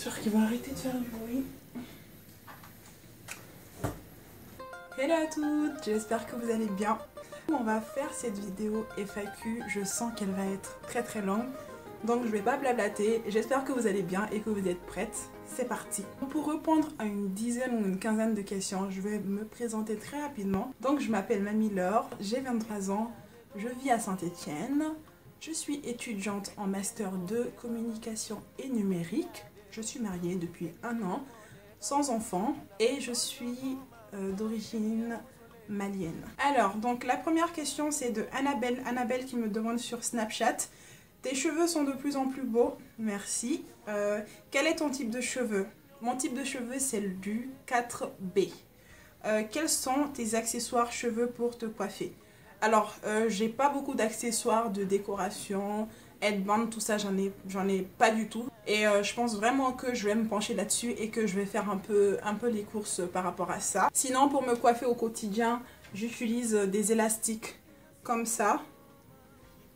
J'espère qu'ils vont arrêter de faire du bruit. Hello à toutes, j'espère que vous allez bien. On va faire cette vidéo FAQ, je sens qu'elle va être très longue. Donc je vais pas blablater, j'espère que vous allez bien et que vous êtes prêtes. C'est parti. Pour répondre à une dizaine ou une quinzaine de questions, je vais me présenter très rapidement. Donc je m'appelle Mamie Laure, j'ai 23 ans, je vis à Saint-Étienne. Je suis étudiante en Master 2 Communication et Numérique. Je suis mariée depuis 1 an, sans enfant, et je suis d'origine malienne. Alors, donc la première question c'est de Annabelle. Annabelle qui me demande sur Snapchat: tes cheveux sont de plus en plus beaux, merci. Quel est ton type de cheveux? Mon type de cheveux c'est du 4B. Quels sont tes accessoires cheveux pour te coiffer? Alors, j'ai pas beaucoup d'accessoires de décoration, headband, tout ça, j'en ai pas du tout. Et je pense vraiment que je vais me pencher là-dessus et que je vais faire un peu les courses par rapport à ça. Sinon, pour me coiffer au quotidien, j'utilise des élastiques comme ça.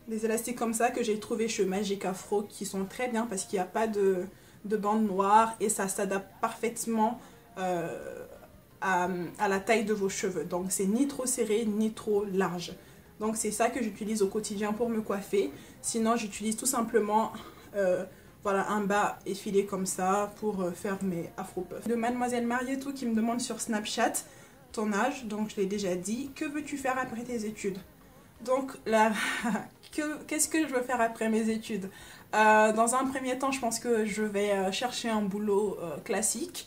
Des élastiques comme ça que j'ai trouvé chez Magic Afro qui sont très bien parce qu'il n'y a pas de bande noire et ça s'adapte parfaitement à la taille de vos cheveux. Donc c'est ni trop serré ni trop large. Donc c'est ça que j'utilise au quotidien pour me coiffer. Sinon j'utilise tout simplement voilà, un bas effilé comme ça pour faire mes afro-puffs. De Mademoiselle Marietou qui me demande sur Snapchat ton âge. Donc je l'ai déjà dit. Que veux-tu faire après tes études? Donc là, qu'est-ce que je veux faire après mes études? Dans un premier temps, je pense que je vais chercher un boulot classique.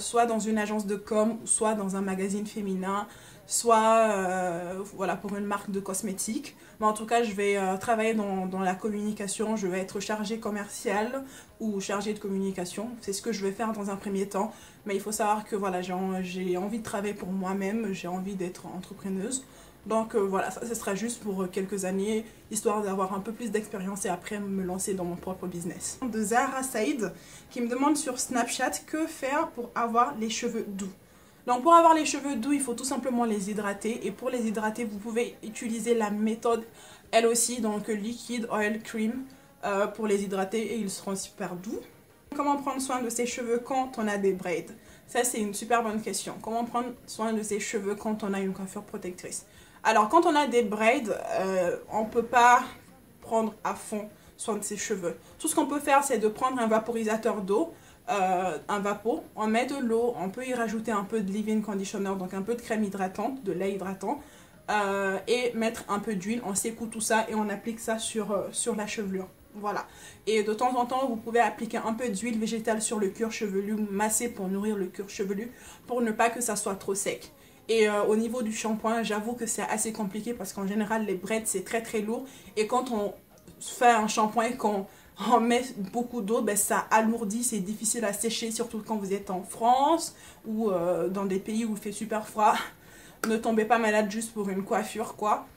Soit dans une agence de com, soit dans un magazine féminin, soit voilà, pour une marque de cosmétiques. Mais en tout cas, je vais travailler dans la communication, je vais être chargée commerciale ou chargée de communication. C'est ce que je vais faire dans un premier temps. Mais il faut savoir que voilà, j'ai envie de travailler pour moi-même, j'ai envie d'être entrepreneuse. Donc voilà, ça ce sera juste pour quelques années, histoire d'avoir un peu plus d'expérience et après me lancer dans mon propre business. De Zahra Saïd qui me demande sur Snapchat que faire pour avoir les cheveux doux. Donc pour avoir les cheveux doux, il faut tout simplement les hydrater. Et pour les hydrater, vous pouvez utiliser la méthode, elle aussi, donc liquide oil cream pour les hydrater et ils seront super doux. Comment prendre soin de ses cheveux quand on a des braids? Ça c'est une super bonne question. Comment prendre soin de ses cheveux quand on a une coiffure protectrice? Alors quand on a des braids, on ne peut pas prendre à fond soin de ses cheveux. Tout ce qu'on peut faire c'est de prendre un vaporisateur d'eau, un vapeau, on met de l'eau, on peut y rajouter un peu de leave-in conditioner, donc un peu de crème hydratante, de lait hydratant, et mettre un peu d'huile, on secoue tout ça et on applique ça sur la chevelure. Voilà. Et de temps en temps, vous pouvez appliquer un peu d'huile végétale sur le cuir chevelu, masser pour nourrir le cuir chevelu, pour ne pas que ça soit trop sec. Et au niveau du shampoing, j'avoue que c'est assez compliqué parce qu'en général, les braids, c'est très lourd. Et quand on fait un shampoing et qu'on met beaucoup d'eau, ben, ça alourdit, c'est difficile à sécher, surtout quand vous êtes en France ou dans des pays où il fait super froid. Ne tombez pas malade juste pour une coiffure, quoi.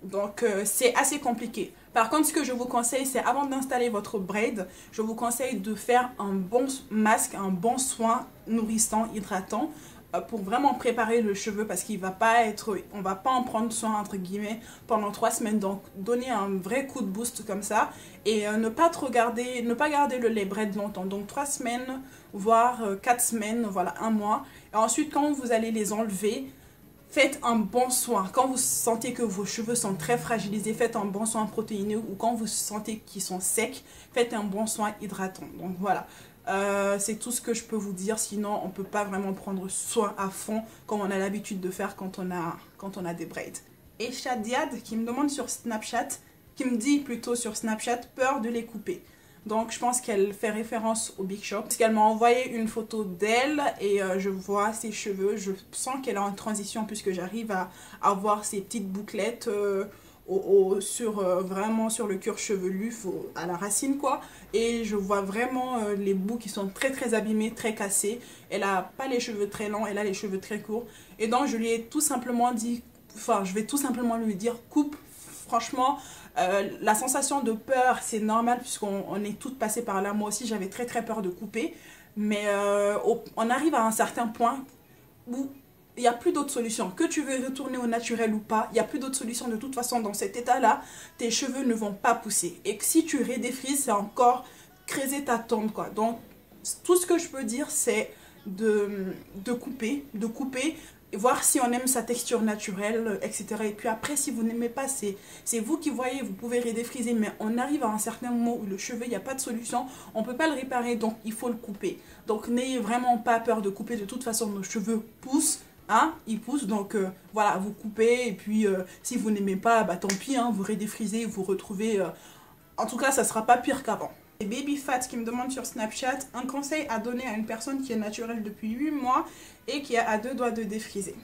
Donc c'est assez compliqué. Par contre, ce que je vous conseille, c'est avant d'installer votre braid, je vous conseille de faire un bon masque, un bon soin nourrissant, hydratant, pour vraiment préparer le cheveu parce qu'il va pas être, on va pas en prendre soin entre guillemets pendant 3 semaines. Donc donner un vrai coup de boost comme ça et ne pas garder le lait braid longtemps. Donc 3 semaines voire 4 semaines, voilà, 1 mois. Et ensuite quand vous allez les enlever, faites un bon soin. Quand vous sentez que vos cheveux sont très fragilisés, faites un bon soin protéineux, ou quand vous sentez qu'ils sont secs, faites un bon soin hydratant. Donc voilà. C'est tout ce que je peux vous dire, sinon on ne peut pas vraiment prendre soin à fond comme on a l'habitude de faire quand on a des braids. Et Shadiad qui me demande sur Snapchat, qui me dit plutôt sur Snapchat, peur de les couper. Donc je pense qu'elle fait référence au Big Shop. Parce qu'elle m'a envoyé une photo d'elle et je vois ses cheveux. Je sens qu'elle est en transition puisque j'arrive à avoir ses petites bouclettes vraiment sur le cuir chevelu, à la racine quoi. Et je vois vraiment les bouts qui sont très abîmés, très cassés. Elle a pas les cheveux très longs, elle a les cheveux très courts. Et donc je lui ai tout simplement dit, enfin je vais tout simplement lui dire coupe. Franchement, la sensation de peur, c'est normal puisqu'on est toutes passées par là. Moi aussi, j'avais très peur de couper. Mais on arrive à un certain point où il n'y a plus d'autre solution. Que tu veux retourner au naturel ou pas, il n'y a plus d'autre solution. De toute façon, dans cet état-là, tes cheveux ne vont pas pousser. Et que si tu redéfrises, c'est encore creuser ta tombe, quoi. Donc, tout ce que je peux dire, c'est de couper, voir si on aime sa texture naturelle, etc. Et puis après, si vous n'aimez pas, c'est vous qui voyez, vous pouvez redéfriser, mais on arrive à un certain moment où le cheveu, il n'y a pas de solution, on ne peut pas le réparer, donc il faut le couper. Donc n'ayez vraiment pas peur de couper, de toute façon, nos cheveux poussent, hein, ils poussent, donc voilà, vous coupez, et puis si vous n'aimez pas, bah tant pis, hein, vous redéfrisez, vous retrouvez, en tout cas, ça sera pas pire qu'avant. Et Baby Fat qui me demande sur Snapchat un conseil à donner à une personne qui est naturelle depuis 8 mois et qui est à 2 doigts de défriser.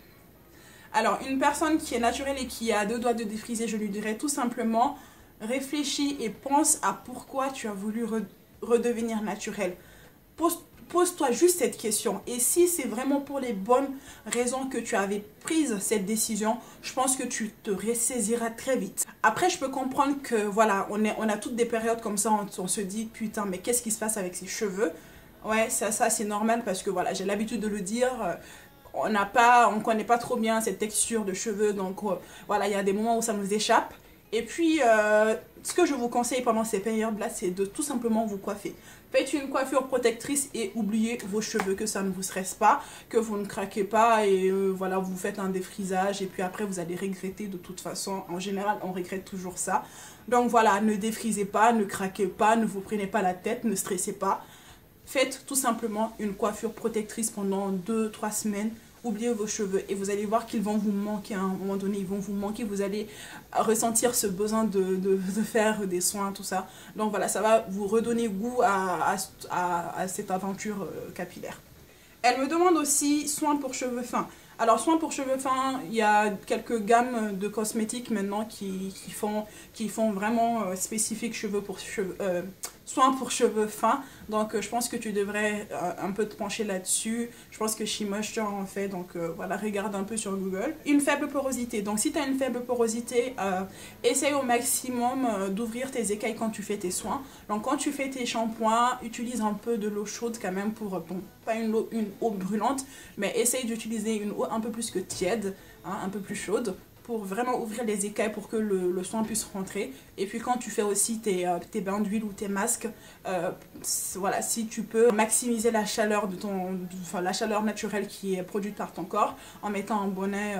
Alors, une personne qui est naturelle et qui est à 2 doigts de défriser, je lui dirais tout simplement réfléchis et pense à pourquoi tu as voulu redevenir naturelle. Pose-toi juste cette question. Et si c'est vraiment pour les bonnes raisons que tu avais prise cette décision, je pense que tu te ressaisiras très vite. Après, je peux comprendre que voilà, on a toutes des périodes comme ça, on se dit putain, mais qu'est-ce qui se passe avec ses cheveux? Ouais, ça c'est normal parce que voilà, j'ai l'habitude de le dire. On connaît pas trop bien cette texture de cheveux, donc voilà, il y a des moments où ça nous échappe. Et puis, ce que je vous conseille pendant ces périodes-là, c'est de tout simplement vous coiffer. Faites une coiffure protectrice et oubliez vos cheveux, que ça ne vous stresse pas, que vous ne craquez pas et voilà, vous faites un défrisage et puis après vous allez regretter de toute façon. En général, on regrette toujours ça. Donc voilà, ne défrisez pas, ne craquez pas, ne vous prenez pas la tête, ne stressez pas. Faites tout simplement une coiffure protectrice pendant 2-3 semaines. Oubliez vos cheveux et vous allez voir qu'ils vont vous manquer à un moment donné, ils vont vous manquer, vous allez ressentir ce besoin de faire des soins, tout ça. Donc voilà, ça va vous redonner goût à cette aventure capillaire. Elle me demande aussi soins pour cheveux fins. Alors soins pour cheveux fins, il y a quelques gammes de cosmétiques maintenant qui font vraiment spécifique soins pour cheveux fins. Donc je pense que tu devrais un peu te pencher là-dessus. Je pense que She Moisture en fait, donc voilà, regarde un peu sur Google. Une faible porosité, donc si tu as une faible porosité, essaye au maximum d'ouvrir tes écailles quand tu fais tes soins. Donc quand tu fais tes shampoings, utilise un peu de l'eau chaude quand même pour, bon, pas une eau brûlante, mais essaye d'utiliser une eau un peu plus que tiède, hein, un peu plus chaude, pour vraiment ouvrir les écailles pour que le soin puisse rentrer. Et puis quand tu fais aussi tes bains d'huile ou tes masques, voilà, si tu peux maximiser la chaleur la chaleur naturelle qui est produite par ton corps en mettant un bonnet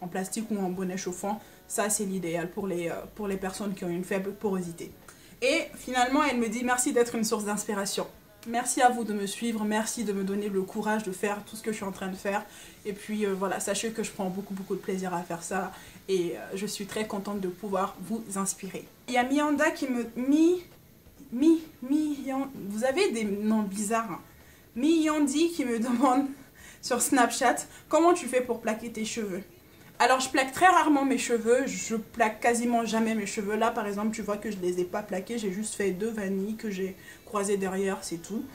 en plastique ou un bonnet chauffant, ça c'est l'idéal pour les personnes qui ont une faible porosité. Et finalement elle me dit merci d'être une source d'inspiration. Merci à vous de me suivre, merci de me donner le courage de faire tout ce que je suis en train de faire. Et puis voilà, sachez que je prends beaucoup de plaisir à faire ça et je suis très contente de pouvoir vous inspirer. Il y a Mianda qui me... Vous avez des noms bizarres. Hein. Miyandi qui me demande sur Snapchat comment tu fais pour plaquer tes cheveux. Alors je plaque très rarement mes cheveux, je plaque quasiment jamais mes cheveux. Là par exemple tu vois que je ne les ai pas plaqués, j'ai juste fait 2 vanilles que j'ai croisées derrière, c'est tout.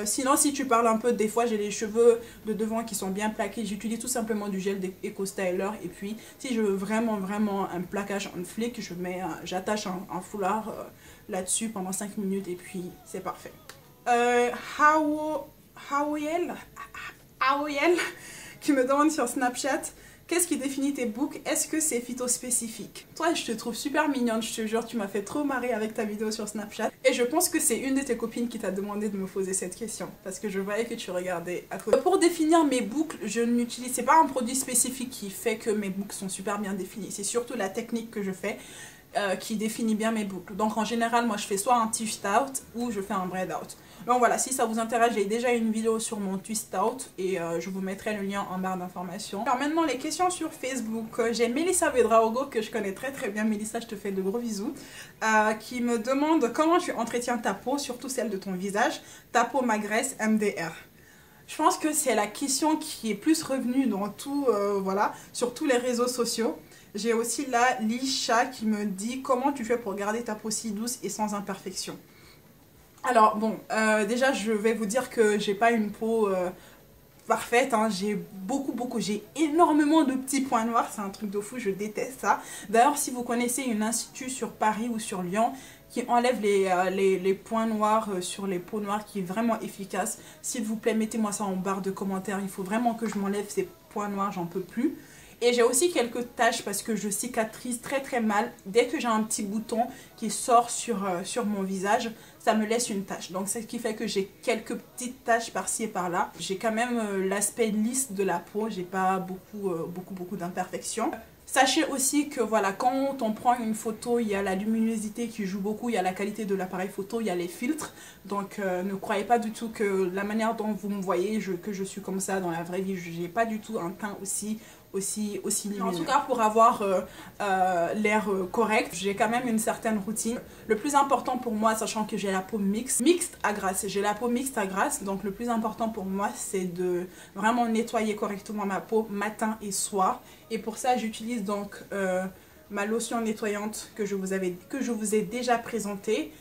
Sinon si tu parles un peu, des fois j'ai les cheveux de devant qui sont bien plaqués, j'utilise tout simplement du gel d'Eco Styler. Et puis si je veux vraiment un plaquage en flic, j'attache un foulard là-dessus pendant 5 minutes et puis c'est parfait. Haoyel qui me demande sur Snapchat qu'est-ce qui définit tes boucles? Est-ce que c'est phytospécifique? Toi, je te trouve super mignonne, je te jure, tu m'as fait trop marrer avec ta vidéo sur Snapchat. Et je pense que c'est une de tes copines qui t'a demandé de me poser cette question. Parce que je voyais que tu regardais à côté. Pour définir mes boucles, je n'utilise... C'est pas un produit spécifique qui fait que mes boucles sont super bien définies. C'est surtout la technique que je fais qui définit bien mes boucles. Donc en général, moi je fais soit un twist out ou je fais un braid out. Donc voilà, si ça vous intéresse, j'ai déjà une vidéo sur mon twist out et je vous mettrai le lien en barre d'informations. Alors maintenant, les questions sur Facebook. J'ai Melissa Vedraogo, que je connais très bien. Melissa, je te fais de gros bisous. Qui me demande comment tu entretiens ta peau, surtout celle de ton visage. Ta peau m'agresse, MDR. Je pense que c'est la question qui est plus revenue dans voilà, sur tous les réseaux sociaux. J'ai aussi là Lisha qui me dit comment tu fais pour garder ta peau si douce et sans imperfection. Alors bon, déjà je vais vous dire que j'ai pas une peau parfaite, hein. J'ai j'ai énormément de petits points noirs, c'est un truc de fou, je déteste ça. D'ailleurs si vous connaissez une institut sur Paris ou sur Lyon qui enlève les points noirs sur les peaux noires, qui est vraiment efficace, s'il vous plaît mettez-moi ça en barre de commentaires, il faut vraiment que je m'enlève ces points noirs, j'en peux plus. Et j'ai aussi quelques taches parce que je cicatrise très mal. Dès que j'ai un petit bouton qui sort sur mon visage, ça me laisse une tache. Donc ce qui fait que j'ai quelques petites taches par-ci et par-là. J'ai quand même l'aspect lisse de la peau, j'ai pas beaucoup d'imperfections. Sachez aussi que voilà, quand on prend une photo, il y a la luminosité qui joue beaucoup, il y a la qualité de l'appareil photo, il y a les filtres. Donc ne croyez pas du tout que la manière dont vous me voyez, que je suis comme ça dans la vraie vie, je n'ai pas du tout un teint aussi lumineux. En tout cas, pour avoir l'air correct, j'ai quand même une certaine routine. Le plus important pour moi, sachant que j'ai la peau mixte à grasse, j'ai la peau mixte à grasse, donc le plus important pour moi, c'est de vraiment nettoyer correctement ma peau matin et soir. Et pour ça, j'utilise donc ma lotion nettoyante que je vous ai déjà présentée.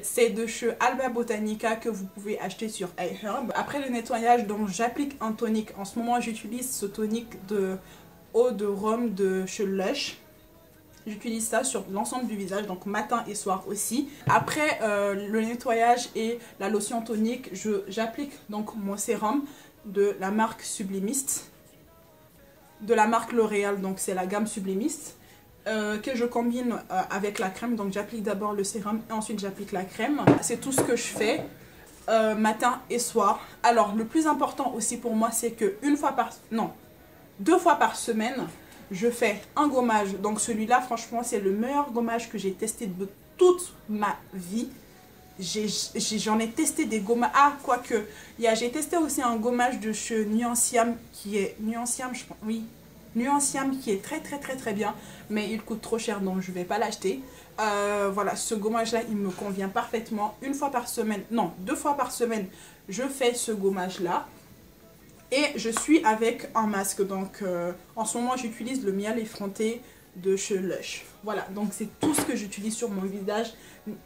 C'est de chez Alba Botanica que vous pouvez acheter sur iHerb. Après le nettoyage, donc j'applique un tonique. En ce moment, j'utilise ce tonique de eau de rhum de chez Lush. J'utilise ça sur l'ensemble du visage, donc matin et soir aussi. Après le nettoyage et la lotion tonique, j'applique donc mon sérum de la marque Sublimist. De la marque L'Oréal, donc c'est la gamme Sublimist. Que je combine avec la crème. Donc j'applique d'abord le sérum et ensuite j'applique la crème. C'est tout ce que je fais matin et soir. Alors le plus important aussi pour moi, c'est que 2 fois par semaine, je fais un gommage. Donc celui-là, franchement, c'est le meilleur gommage que j'ai testé de toute ma vie. J'en ai testé des gommages. Ah, quoique, j'ai testé aussi un gommage de chez Nuanciam qui est Nuanciam, je pense, oui. Nuanciam qui est très bien, mais il coûte trop cher donc je vais pas l'acheter. Voilà, ce gommage là il me convient parfaitement. 2 fois par semaine je fais ce gommage là et je suis avec un masque. Donc en ce moment j'utilise le miel effronté de chez Lush. Voilà, donc c'est tout ce que j'utilise sur mon visage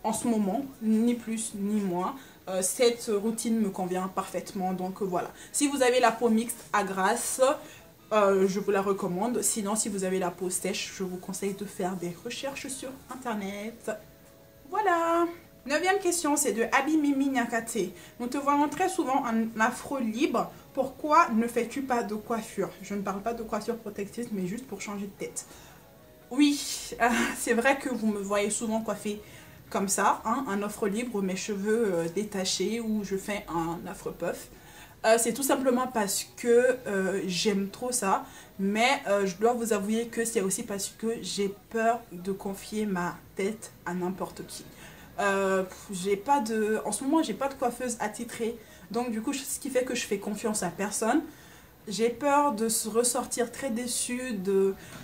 en ce moment, ni plus ni moins. Cette routine me convient parfaitement, donc voilà. Si vous avez la peau mixte à grasse, je vous la recommande. Sinon, si vous avez la peau sèche, je vous conseille de faire des recherches sur internet. Voilà. 9e question, c'est de Abimimi Nyakate. Nous te voyons très souvent en afro libre. Pourquoi ne fais-tu pas de coiffure? Je ne parle pas de coiffure protectrice, mais juste pour changer de tête. Oui, c'est vrai que vous me voyez souvent coiffée comme ça, hein, un afro libre, mes cheveux détachés, ou je fais un afro puff. C'est tout simplement parce que j'aime trop ça, mais je dois vous avouer que c'est aussi parce que j'ai peur de confier ma tête à n'importe qui. En ce moment, j'ai pas de coiffeuse attitrée, donc du coup, ce qui fait que je fais confiance à personne. J'ai peur de se ressortir très déçue,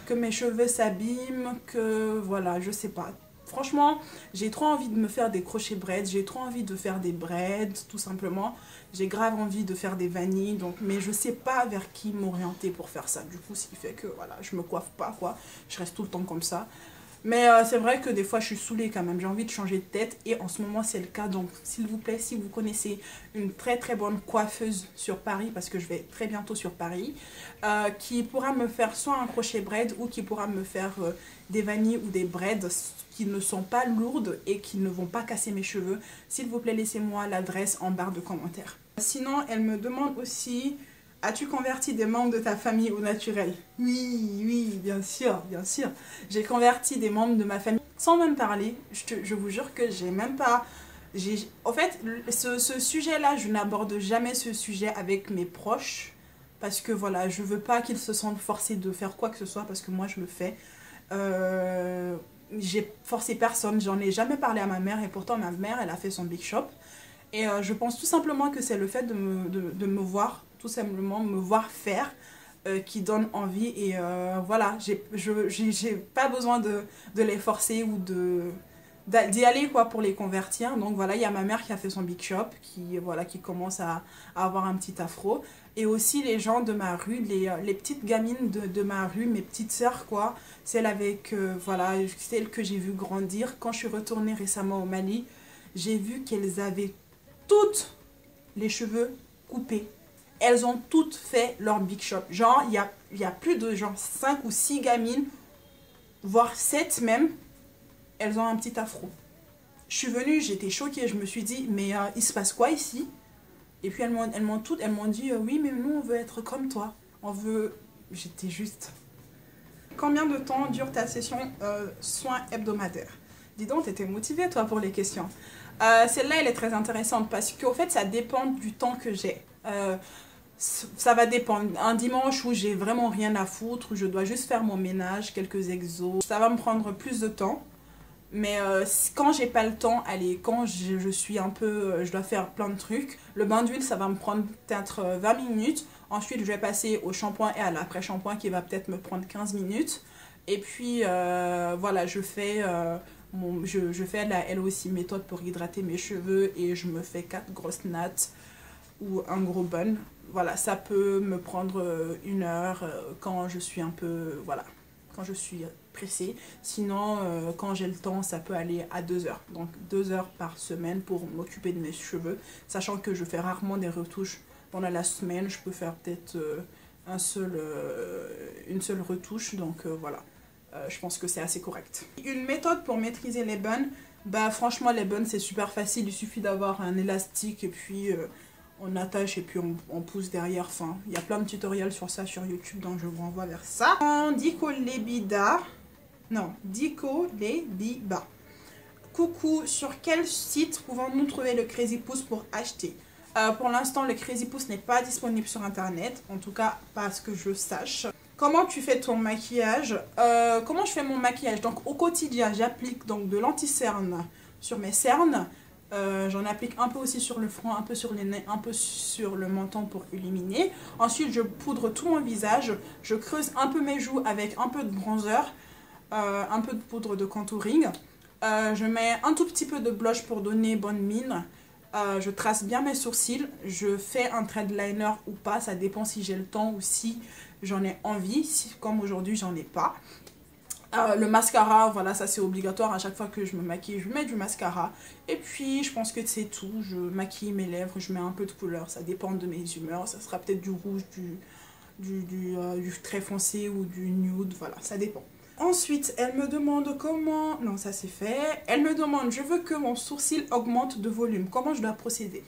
que mes cheveux s'abîment, que voilà, je sais pas. Franchement, j'ai trop envie de me faire des crochets braids, j'ai trop envie de faire des braids, tout simplement. J'ai grave envie de faire des vanilles, donc, mais je sais pas vers qui m'orienter pour faire ça. Du coup, ce qui fait que voilà, je me coiffe pas, quoi. Je reste tout le temps comme ça. Mais c'est vrai que des fois, je suis saoulée quand même. J'ai envie de changer de tête et en ce moment, c'est le cas. Donc, s'il vous plaît, si vous connaissez une très bonne coiffeuse sur Paris, parce que je vais très bientôt sur Paris, qui pourra me faire soit un crochet braid ou qui pourra me faire des vanilles ou des braids qui ne sont pas lourdes et qui ne vont pas casser mes cheveux, s'il vous plaît, laissez-moi l'adresse en barre de commentaires. Sinon, elle me demande aussi... As-tu converti des membres de ta famille au naturel? Oui, bien sûr. J'ai converti des membres de ma famille sans même parler. Je vous jure que j'ai même pas... En fait, ce sujet-là, je n'aborde jamais ce sujet avec mes proches. Parce que voilà, je veux pas qu'ils se sentent forcés de faire quoi que ce soit parce que moi, je le fais. J'ai forcé personne, j'en ai jamais parlé à ma mère et pourtant ma mère, elle a fait son big shop. Et je pense tout simplement que c'est le fait de me voir, tout simplement me voir faire qui donne envie. Et voilà, j'ai pas besoin de les forcer ou d'y aller quoi pour les convertir. Donc voilà, il y a ma mère qui a fait son big shop, qui commence à avoir un petit afro. Et aussi les gens de ma rue, les petites gamines de ma rue, mes petites sœurs quoi, celles que j'ai vu grandir. Quand je suis retournée récemment au Mali, j'ai vu qu'elles avaient toutes les cheveux coupés. Elles ont toutes fait leur big shop. Genre, il y a plus de 5 ou 6 gamines, voire 7 même. Elles ont un petit afro. Je suis venue, j'étais choquée. Je me suis dit, mais il se passe quoi ici? Et puis elles m'ont dit, oui, mais nous, on veut être comme toi. On veut... J'étais juste... Combien de temps dure ta session soins hebdomadaires? Dis donc, t'étais motivée, toi, pour les questions. Celle-là, elle est très intéressante parce qu'au fait, ça dépend du temps que j'ai. Ça va dépendre. Un dimanche où j'ai vraiment rien à foutre, où je dois juste faire mon ménage, quelques exos, ça va me prendre plus de temps. Mais quand j'ai pas le temps, allez, quand je suis un peu, je dois faire plein de trucs, le bain d'huile, ça va me prendre peut-être 20 minutes. Ensuite, je vais passer au shampoing et à l'après-shampoing qui va peut-être me prendre 15 minutes. Et puis, voilà, je fais elle aussi méthode pour hydrater mes cheveux et je me fais 4 grosses nattes ou un gros bun. Voilà, ça peut me prendre 1 heure quand je suis un peu, voilà, quand je suis pressée. Sinon, quand j'ai le temps, ça peut aller à 2 heures. Donc 2 heures par semaine pour m'occuper de mes cheveux. Sachant que je fais rarement des retouches pendant la semaine. Je peux faire peut-être une seule retouche. Donc voilà, je pense que c'est assez correct. Une méthode pour maîtriser les buns. Bah franchement, les buns, c'est super facile. Il suffit d'avoir un élastique et puis... on attache et puis on pousse derrière. Enfin, il y a plein de tutoriels sur ça sur YouTube, donc je vous renvoie vers ça. Dico Lebida. Non, Dico Lebiba. Coucou, sur quel site pouvons-nous trouver le Crazy Pouce pour acheter? Pour l'instant, le Crazy Pouce n'est pas disponible sur internet, en tout cas pas à ce que je sache. Comment tu fais ton maquillage? Comment je fais mon maquillage? Donc au quotidien, j'applique donc de l'anti-cerne sur mes cernes. J'en applique un peu aussi sur le front, un peu sur les nez, un peu sur le menton pour illuminer. Ensuite, je poudre tout mon visage. Je creuse un peu mes joues avec un peu de bronzer, un peu de poudre de contouring. Je mets un tout petit peu de blush pour donner bonne mine. Je trace bien mes sourcils. Je fais un threadliner ou pas, ça dépend si j'ai le temps ou si j'en ai envie. Comme aujourd'hui, j'en ai pas. Le mascara, voilà, ça c'est obligatoire. À chaque fois que je me maquille, je mets du mascara. Et puis, je pense que c'est tout. Je maquille mes lèvres, je mets un peu de couleur. Ça dépend de mes humeurs. Ça sera peut-être du rouge, du très foncé ou du nude. Voilà, ça dépend. Ensuite, elle me demande comment... Non, ça c'est fait. Elle me demande, je veux que mon sourcil augmente de volume. Comment je dois procéder?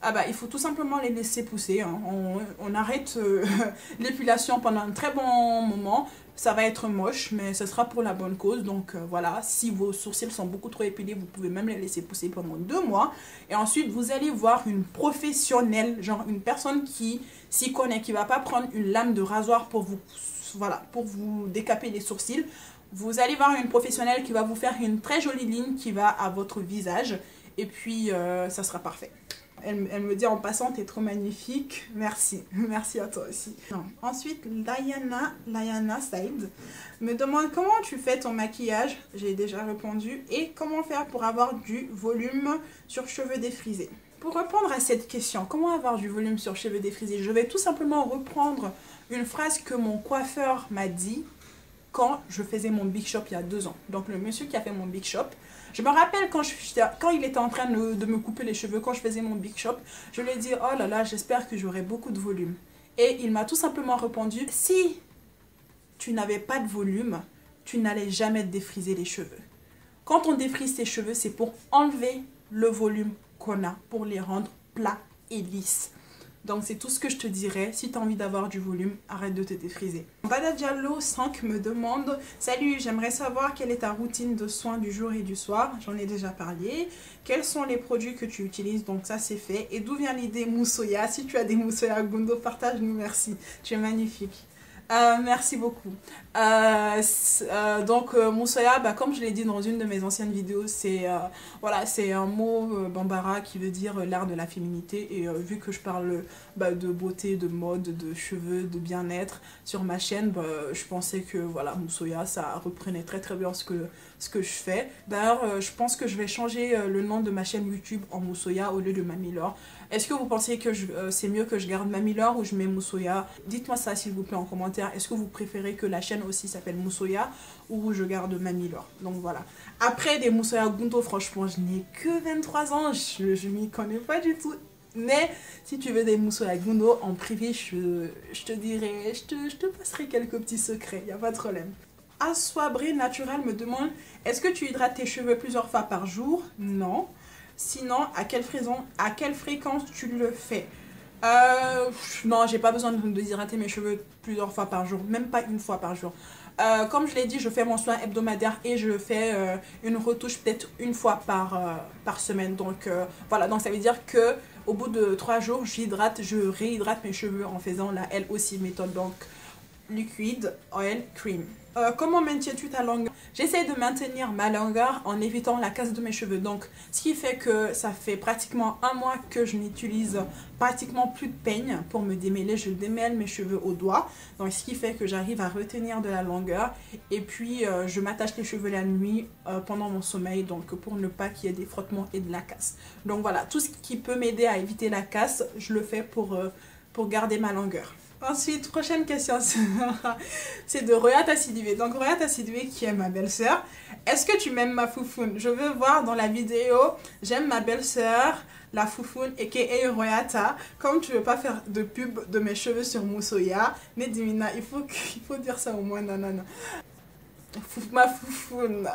Ah bah, il faut tout simplement les laisser pousser. Hein. On arrête l'épilation pendant un très bon moment. Ça va être moche, mais ce sera pour la bonne cause. Donc voilà, si vos sourcils sont beaucoup trop épilés, vous pouvez même les laisser pousser pendant 2 mois. Et ensuite, vous allez voir une professionnelle, genre une personne qui s'y connaît, qui ne va pas prendre une lame de rasoir pour vous, voilà, pour vous décaper les sourcils. Vous allez voir une professionnelle qui va vous faire une très jolie ligne qui va à votre visage. Et puis, ça sera parfait. Elle me dit en passant, t'es trop magnifique. Merci. Merci à toi aussi. Non. Ensuite, Liana Said me demande comment tu fais ton maquillage. J'ai déjà répondu. Et comment faire pour avoir du volume sur cheveux défrisés. Pour répondre à cette question, comment avoir du volume sur cheveux défrisés, je vais tout simplement reprendre une phrase que mon coiffeur m'a dit quand je faisais mon Big Shop il y a 2 ans. Donc le monsieur qui a fait mon Big Shop, je me rappelle quand il était en train de me couper les cheveux, quand je faisais mon Big Shop, je lui ai dit, oh là là, j'espère que j'aurai beaucoup de volume. Et il m'a tout simplement répondu, si tu n'avais pas de volume, tu n'allais jamais te défriser les cheveux. Quand on défrise ses cheveux, c'est pour enlever le volume qu'on a, pour les rendre plats et lisses. Donc c'est tout ce que je te dirais. Si tu as envie d'avoir du volume, arrête de te défriser. Bada Diallo 5 me demande, salut, j'aimerais savoir quelle est ta routine de soins du jour et du soir. J'en ai déjà parlé. Quels sont les produits que tu utilises? Donc ça c'est fait. Et d'où vient l'idée Moussoya? Si tu as des Moussoya Gundo, partage-nous, merci. Tu es magnifique. Merci beaucoup. Moussoya, bah, comme je l'ai dit dans une de mes anciennes vidéos, c'est voilà, c'est un mot bambara qui veut dire l'art de la féminité. Et vu que je parle de beauté, de mode, de cheveux, de bien-être sur ma chaîne, je pensais que voilà, Moussoya, ça reprenait très très bien ce que je fais. D'ailleurs, je pense que je vais changer le nom de ma chaîne YouTube en Moussoya au lieu de Mamie Laure. Est-ce que vous pensez que c'est mieux que je garde Mamie Laure ou je mets Moussoya? Dites-moi ça s'il vous plaît en commentaire. Est-ce que vous préférez que la chaîne aussi s'appelle Moussoya ou je garde Mamie Laure? Donc voilà. Après des Moussoya Gundo, franchement, je n'ai que 23 ans. Je m'y connais pas du tout. Mais si tu veux des Moussoya Gundo en privé, je te dirai, je te passerai quelques petits secrets. Il n'y a pas de problème. Assoabré Naturel me demande, est-ce que tu hydrates tes cheveux plusieurs fois par jour? Non. Sinon, à quelle fréquence tu le fais? Non, j'ai pas besoin de déshydrater mes cheveux plusieurs fois par jour, même pas 1 fois par jour. Comme je l'ai dit, je fais mon soin hebdomadaire et je fais une retouche peut-être une fois par semaine. Donc voilà, donc ça veut dire que au bout de 3 jours, je réhydrate mes cheveux en faisant la L aussi méthode. Donc liquide, oil, cream. Comment maintiens-tu ta longueur? J'essaie de maintenir ma longueur en évitant la casse de mes cheveux. Donc, ce qui fait que ça fait pratiquement 1 mois que je n'utilise pratiquement plus de peigne pour me démêler. Je démêle mes cheveux au doigt. Donc, ce qui fait que j'arrive à retenir de la longueur. Et puis, je m'attache les cheveux la nuit pendant mon sommeil. Donc, pour ne pas qu'il y ait des frottements et de la casse. Donc, voilà. Tout ce qui peut m'aider à éviter la casse, je le fais pour garder ma longueur. Ensuite, prochaine question, c'est de Royata Sidibé. Donc, Royata Sidibé qui est ma belle-sœur. Est-ce que tu m'aimes ma foufoune? Je veux voir dans la vidéo, j'aime ma belle-sœur, la foufoune, aka Royata. Comme tu veux pas faire de pub de mes cheveux sur Moussoya, mais Dimina, il faut dire ça au moins, non. Ma foufoune.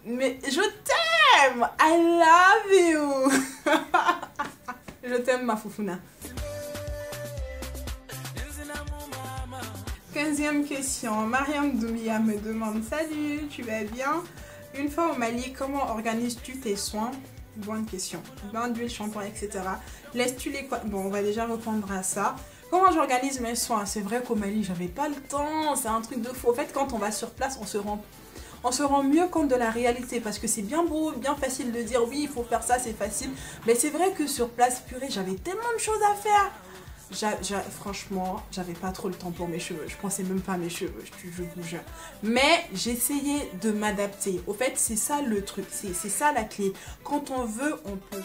Mais je t'aime! I love you! Je t'aime, ma foufouna. 15e question, Mariam Doumia me demande: salut, tu vas bien? Une fois au Mali, comment organises-tu tes soins? Bonne question. Bain d'huile, shampoing, etc. Laisses-tu les... Bon, on va déjà répondre à ça. Comment j'organise mes soins? C'est vrai qu'au Mali, j'avais pas le temps. C'est un truc de fou. En fait, quand on va sur place, on se rend mieux compte de la réalité. Parce que c'est bien beau, bien facile de dire oui, il faut faire ça, c'est facile. Mais c'est vrai que sur place, purée, j'avais tellement de choses à faire. Franchement, j'avais pas trop le temps pour mes cheveux. Je pensais même pas à mes cheveux, je vous jure. Mais j'essayais de m'adapter. Au fait, c'est ça le truc. C'est ça la clé. Quand on veut, on peut.